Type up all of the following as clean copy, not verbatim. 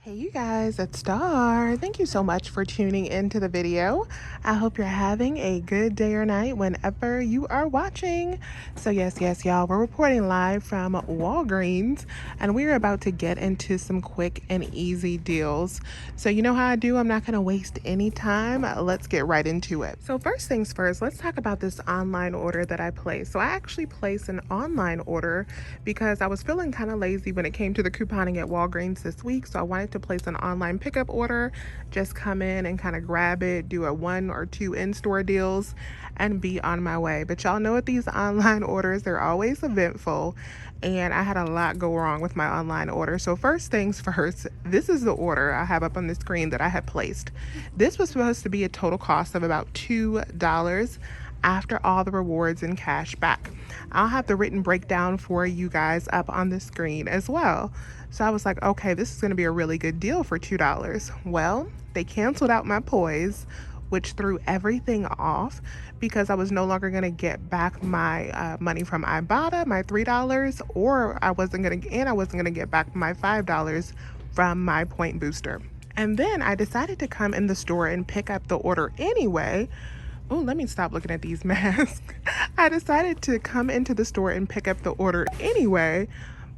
Hey you guys, it's Star. Thank you so much for tuning into the video. I hope you're having a good day or night whenever you are watching. So yes, y'all, we're reporting live from Walgreens and we're about to get into some quick and easy deals. So you know how I do, I'm not gonna waste any time. Let's get right into it. So first things first, let's talk about this online order that I placed. So I actually placed an online order because I was feeling kind of lazy when it came to the couponing at Walgreens this week. So I wanted to place an online pickup order, just come in and kind of grab it, do a 1 or 2 in-store deals, and be on my way. But y'all know with these online orders, they're always eventful. And I had a lot go wrong with my online order. So first things first, this is the order I have up on the screen that I had placed. This was supposed to be a total cost of about $2 after all the rewards and cash back. I'll have the written breakdown for you guys up on the screen as well. So I was like, okay, this is going to be a really good deal for $2. Well, they canceled out my poise, which threw everything off because I was no longer going to get back my money from Ibotta, my $3, or I wasn't going to get back my $5 from my point booster. And then I decided to come in the store and pick up the order anyway. Oh, let me stop looking at these masks. I decided to come into the store and pick up the order anyway,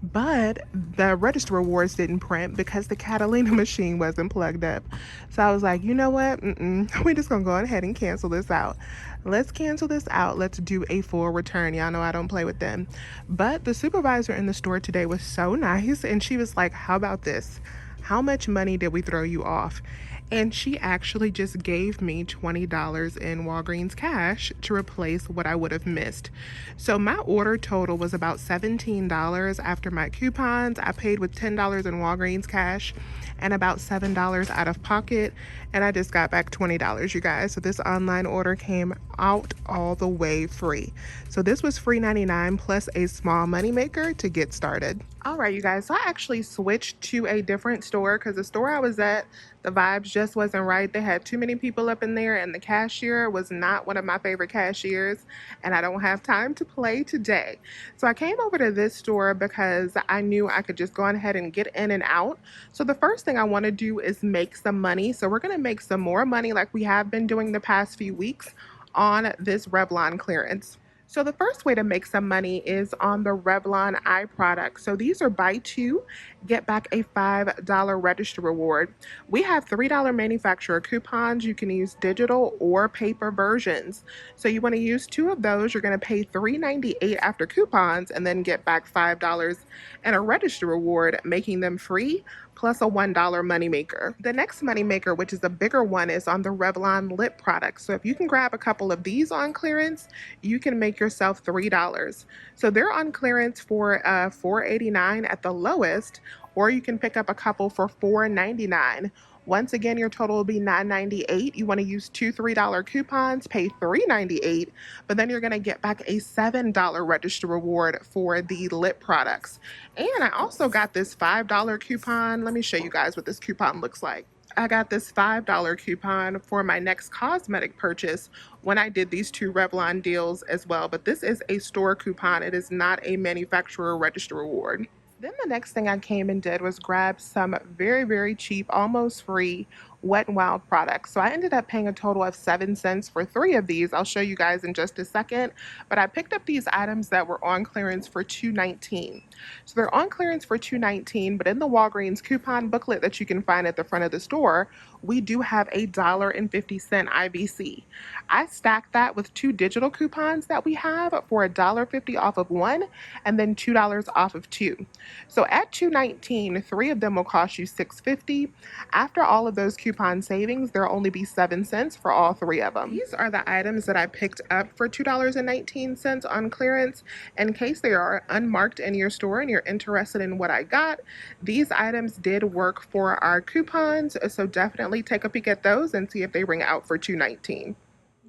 but the register rewards didn't print because the Catalina machine wasn't plugged up. So I was like, you know what? We're just gonna go ahead and cancel this out. Let's cancel this out. Let's do a full return. Y'all know I don't play with them. But the supervisor in the store today was so nice, and she was like, how about this? How much money did we throw you off? And she actually just gave me $20 in Walgreens cash to replace what I would have missed. So my order total was about $17 after my coupons. I paid with $10 in Walgreens cash and about $7 out of pocket. And I just got back $20, you guys. So this online order came out all the way free. So this was free 99 plus a small money maker to get started. All right, you guys, so I actually switched to a different store because the store I was at, the vibes just wasn't right. They had too many people up in there and the cashier was not one of my favorite cashiers, and I don't have time to play today. So I came over to this store because I knew I could just go ahead and get in and out. So the first thing I want to do is make some money. So we're going to make some more money like we have been doing the past few weeks on this Revlon clearance. So the first way to make some money is on the Revlon eye products. So these are buy two, get back a $5 register reward. We have $3 manufacturer coupons. You can use digital or paper versions. So you want to use 2 of those. You're going to pay $3.98 after coupons and then get back $5 and a register reward, making them free plus a $1 moneymaker. The next moneymaker, which is a bigger one, is on the Revlon lip products. So if you can grab a couple of these on clearance, you can make yourself $3. So they're on clearance for $4.89 at the lowest, or you can pick up a couple for $4.99. Once again, your total will be $9.98. You want to use 2 $3 coupons, pay $3.98, but then you're going to get back a $7 register reward for the lip products. And I also got this $5 coupon. Let me show you guys what this coupon looks like. I got this $5 coupon for my next cosmetic purchase when I did these 2 Revlon deals as well. But this is a store coupon. It is not a manufacturer register reward. Then the next thing I came and did was grab some very cheap, almost free Wet n Wild products. So I ended up paying a total of 7 cents for 3 of these. I'll show you guys in just a second. But I picked up these items that were on clearance for $2.19. So they're on clearance for $2.19, but in the Walgreens coupon booklet that you can find at the front of the store, we do have a $1.50 IBC. I stacked that with 2 digital coupons that we have for $1.50 off of 1 and then $2 off of 2. So at $2.19, 3 of them will cost you $6.50. After all of those coupon savings, there'll only be 7 cents for all 3 of them. These are the items that I picked up for $2.19 on clearance. In case they are unmarked in your store and you're interested in what I got, these items did work for our coupons, so definitely take a peek at those and see if they ring out for $2.19.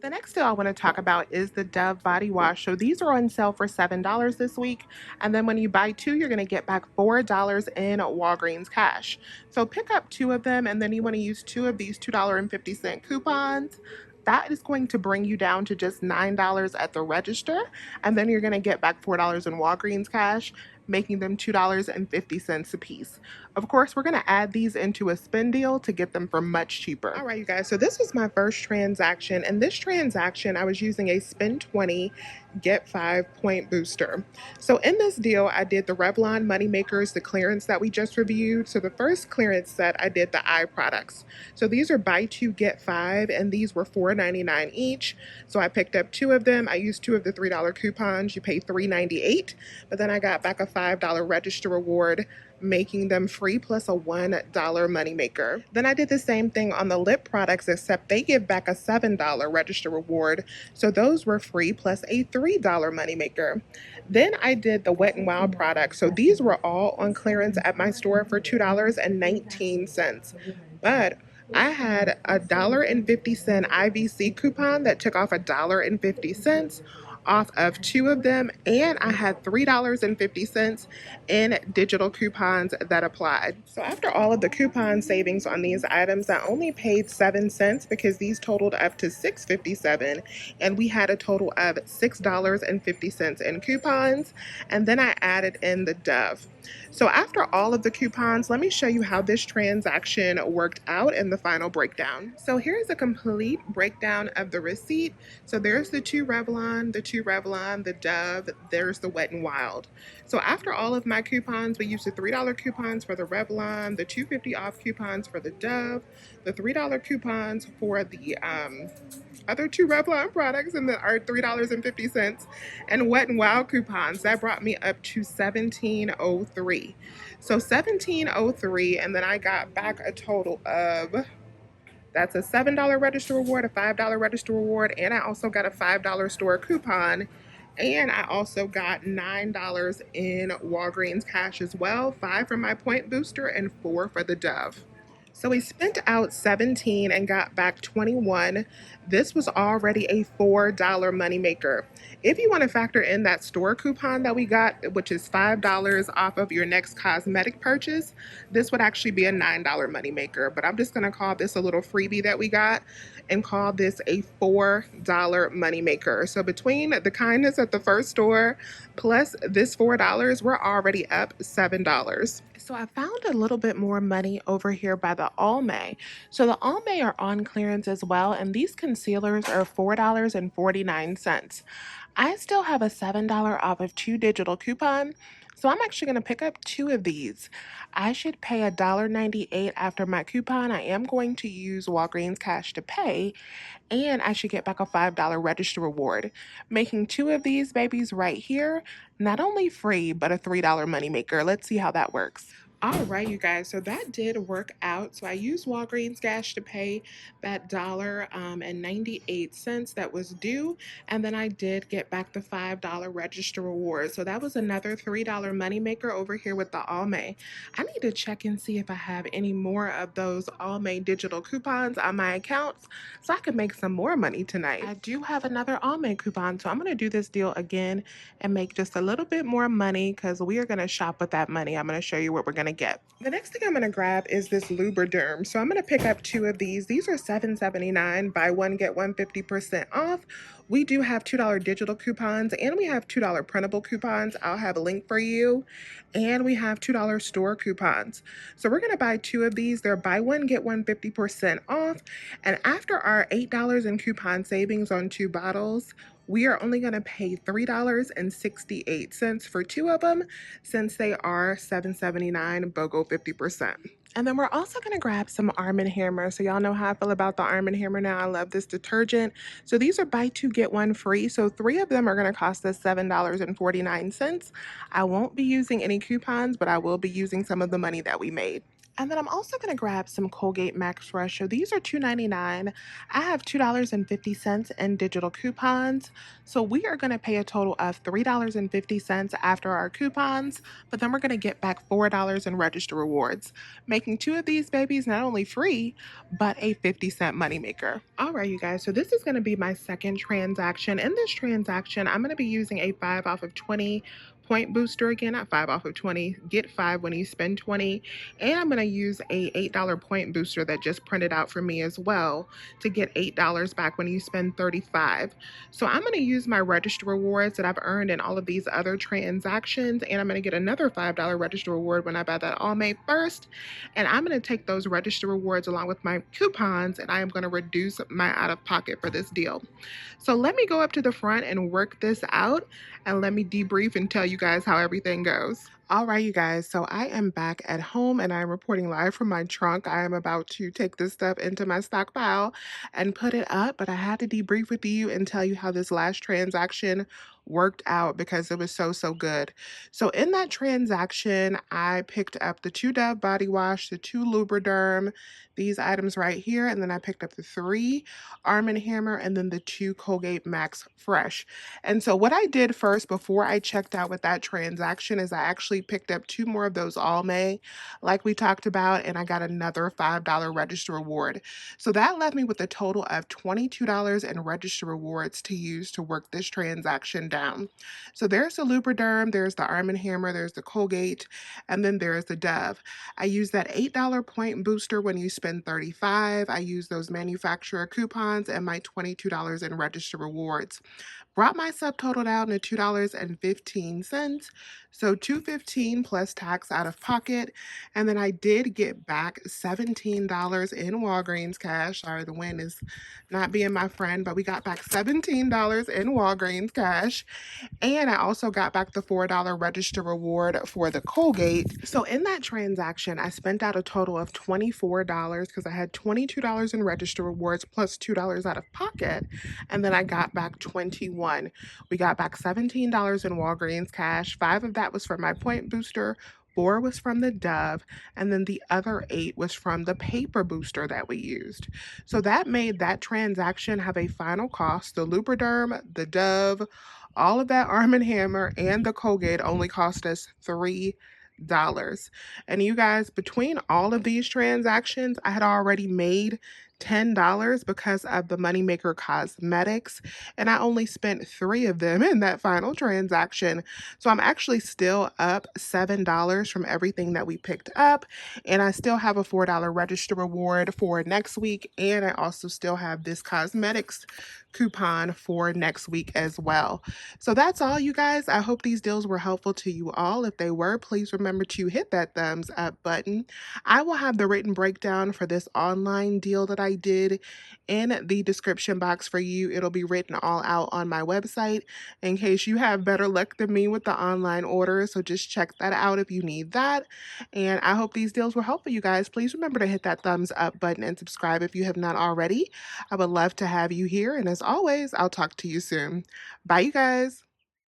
The next deal I want to talk about is the Dove body wash. So these are on sale for $7 this week. And then when you buy 2, you're going to get back $4 in Walgreens cash. So pick up 2 of them, and then you want to use 2 of these $2.50 coupons. That is going to bring you down to just $9 at the register. And then you're going to get back $4 in Walgreens cash, making them $2.50 a piece. Of course, we're going to add these into a spin deal to get them for much cheaper. All right, you guys, so this was my first transaction. And this transaction, I was using a spin 20, get 5 point booster. So in this deal, I did the Revlon Moneymakers, the clearance that we just reviewed. So the first clearance set, I did the eye products. So these are buy two, get five, and these were $4.99 each. So I picked up two of them. I used two of the $3 coupons. You pay $3.98, but then I got back a $5 register reward, making them free plus a $1 moneymaker. Then I did the same thing on the lip products, except they give back a $7 register reward. So those were free plus a $3 moneymaker. Then I did the Wet n Wild products. So these were all on clearance at my store for $2.19. But I had $1.50 IVC coupon that took off $1.50 off of two of them, and I had $3.50 in digital coupons that applied. So after all of the coupon savings on these items, I only paid 7 cents because these totaled up to $6.57, and we had a total of $6.50 in coupons, and then I added in the Dove. So after all of the coupons, let me show you how this transaction worked out in the final breakdown. So here's a complete breakdown of the receipt. So there's the two Revlon, the Dove, there's the Wet n Wild. So after all of my coupons, we used the $3 coupons for the Revlon, the $2.50 off coupons for the Dove, the $3 coupons for the other two Revlon products and are $3.50, and Wet n Wild coupons. That brought me up to $17.03. So $17.03, and then I got back a total of, that's a $7 register reward, a $5 register reward, and I also got a $5 store coupon. And I also got $9 in Walgreens cash as well, 5 for my point booster and 4 for the Dove. So we spent out 17 and got back 21. This was already a $4 moneymaker. If you want to factor in that store coupon that we got, which is $5 off of your next cosmetic purchase, this would actually be a $9 moneymaker. But I'm just going to call this a little freebie that we got and call this a $4 moneymaker. So between the kindness at the first store plus this $4, we're already up $7. So I found a little bit more money over here by the Almay. So the Almay are on clearance as well, and these concealers are $4.49. I still have a $7 off of two digital coupon, so I'm actually going to pick up two of these. I should pay $1.98 after my coupon. I am going to use Walgreens cash to pay, and I should get back a $5 register reward, making two of these babies right here not only free, but a $3 moneymaker. Let's see how that works. All right, you guys, so that did work out. So I used Walgreens cash to pay that $1.98 that was due, and then I did get back the $5 register reward. So that was another $3 moneymaker over here with the Almay. I need to check and see if I have any more of those Almay digital coupons on my accounts so I can make some more money tonight. I do have another Almay coupon, so I'm going to do this deal again and make just a little bit more money because we are going to shop with that money. I'm going to show you what we're going to get. The next thing I'm going to grab is this Lubriderm. So I'm going to pick up two of these. These are $7.79. Buy one, get one 50% off. We do have $2 digital coupons and we have $2 printable coupons. I'll have a link for you. And we have $2 store coupons. So we're going to buy two of these. They're buy one, get one 50% off. And after our $8 in coupon savings on two bottles, we are only going to pay $3.68 for two of them since they are $7.79 BOGO 50%. And then we're also going to grab some Arm & Hammer. So y'all know how I feel about the Arm & Hammer now. I love this detergent. So these are buy two, get one free. So three of them are going to cost us $7.49. I won't be using any coupons, but I will be using some of the money that we made. And then I'm also going to grab some Colgate Max Fresh. So these are $2.99. I have $2.50 in digital coupons. So we are going to pay a total of $3.50 after our coupons, but then we're going to get back $4 in register rewards, making two of these babies not only free, but a 50-cent moneymaker. All right, you guys. So this is going to be my second transaction. In this transaction, I'm going to be using a 5 off of 20 point booster again at 5 off of 20. Get 5 when you spend 20. And I'm going to use a $8 point booster that just printed out for me as well to get $8 back when you spend 35. So I'm going to use my register rewards that I've earned in all of these other transactions, and I'm going to get another $5 register reward when I buy that All May first. And I'm going to take those register rewards along with my coupons, and I am going to reduce my out of pocket for this deal. So let me go up to the front and work this out, and let me debrief and tell you guys how everything goes. All right, you guys. So I am back at home and I'm reporting live from my trunk. I am about to take this stuff into my stockpile and put it up, but I had to debrief with you and tell you how this last transaction worked out because it was so good. So in that transaction, I picked up the 2 Dove body wash, the 2 Lubriderm, these items right here, and then I picked up the 3 Arm& Hammer, and then the 2 Colgate Max Fresh. And so what I did first before I checked out with that transaction is I actually picked up 2 more of those All May, like we talked about, and I got another $5 register reward. So that left me with a total of $22 in register rewards to use to work this transaction down. So there's the Lubriderm, there's the Arm& Hammer, there's the Colgate, and then there's the Dove. I use that $8 point booster when you spend 35. I use those manufacturer coupons and my $22 in register rewards. Brought my subtotal down to $2.15. So $2.15 plus tax out of pocket. And then I did get back $17 in Walgreens cash. Sorry, the wind is not being my friend, but we got back $17 in Walgreens cash. And I also got back the $4 register reward for the Colgate. So in that transaction, I spent out a total of $24 because I had $22 in register rewards plus $2 out of pocket. And then I got back 21. We got back $17 in Walgreens cash. 5 of that was for my point booster. 4 was from the Dove, and then the other 8 was from the paper booster that we used. So that made that transaction have a final cost. The Lubriderm, the Dove, all of that Arm& Hammer, and the Colgate only cost us $3. And you guys, between all of these transactions, I had already made $10 because of the Moneymaker Cosmetics, and I only spent 3 of them in that final transaction. So I'm actually still up $7 from everything that we picked up, and I still have a $4 register reward for next week, and I also still have this cosmetics coupon for next week as well. So that's all, you guys. I hope these deals were helpful to you all. If they were, please remember to hit that thumbs up button. I will have the written breakdown for this online deal that I did in the description box for you. It'll be written all out on my website in case you have better luck than me with the online order. So just check that out if you need that. And I hope these deals were helpful, you guys. Please remember to hit that thumbs up button and subscribe if you have not already. I would love to have you here. And as always, I'll talk to you soon. Bye, you guys.